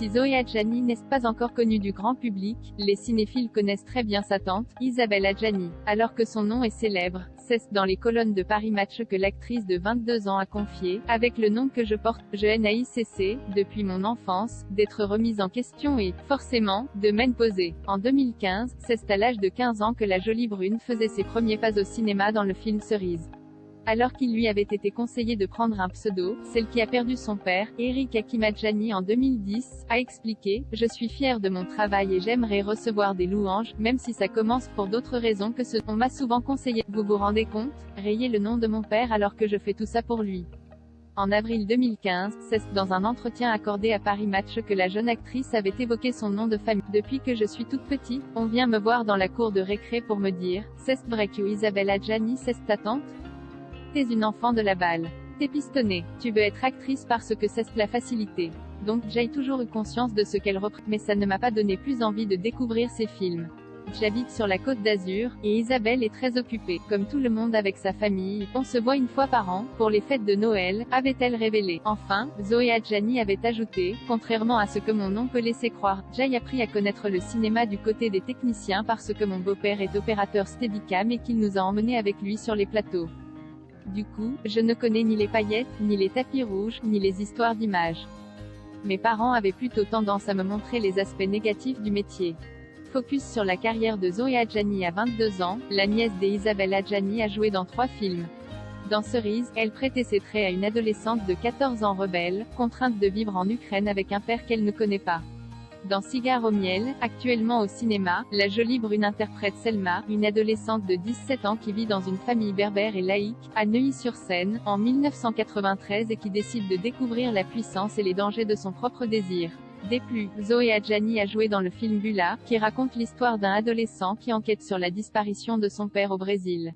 Si Zoé Adjani n'est pas encore connue du grand public, les cinéphiles connaissent très bien sa tante, Isabelle Adjani. Alors que son nom est célèbre, c'est dans les colonnes de Paris Match que l'actrice de 22 ans a confié, avec le nom que je porte, je n'ai cessé, depuis mon enfance, d'être remise en question et, forcément, de m'être posée. En 2015, c'est à l'âge de 15 ans que la jolie brune faisait ses premiers pas au cinéma dans le film Cerise. Alors qu'il lui avait été conseillé de prendre un pseudo, celle qui a perdu son père, Eric Hakim Adjani en 2010, a expliqué « Je suis fière de mon travail et j'aimerais recevoir des louanges, même si ça commence pour d'autres raisons que ce on m'a souvent conseillé. Vous vous rendez compte? Rayer le nom de mon père alors que je fais tout ça pour lui. » En avril 2015, c'est dans un entretien accordé à Paris Match que la jeune actrice avait évoqué son nom de famille. « Depuis que je suis toute petite, on vient me voir dans la cour de récré pour me dire « C'est vrai que Isabelle Adjani c'est ta tante? T'es une enfant de la balle. T'es pistonnée. Tu veux être actrice parce que c'est la facilité. » Donc, j'ai toujours eu conscience de ce qu'elle représente, mais ça ne m'a pas donné plus envie de découvrir ses films. J'habite sur la Côte d'Azur, et Isabelle est très occupée, comme tout le monde avec sa famille. On se voit une fois par an, pour les fêtes de Noël, avait-elle révélé. Enfin, Zoé Adjani avait ajouté, contrairement à ce que mon nom peut laisser croire, j'ai appris à connaître le cinéma du côté des techniciens parce que mon beau-père est opérateur Steadicam et qu'il nous a emmenés avec lui sur les plateaux. Du coup, je ne connais ni les paillettes, ni les tapis rouges, ni les histoires d'images. Mes parents avaient plutôt tendance à me montrer les aspects négatifs du métier. Focus sur la carrière de Zoé Adjani à 22 ans, la nièce d'Isabelle Adjani a joué dans 3 films. Dans Cerise, elle prêtait ses traits à une adolescente de 14 ans rebelle, contrainte de vivre en Ukraine avec un père qu'elle ne connaît pas. Dans Cigare au miel, actuellement au cinéma, la jolie brune interprète Selma, une adolescente de 17 ans qui vit dans une famille berbère et laïque, à Neuilly-sur-Seine, en 1993 et qui décide de découvrir la puissance et les dangers de son propre désir. Déplu, Zoé Adjani a joué dans le film Bula, qui raconte l'histoire d'un adolescent qui enquête sur la disparition de son père au Brésil.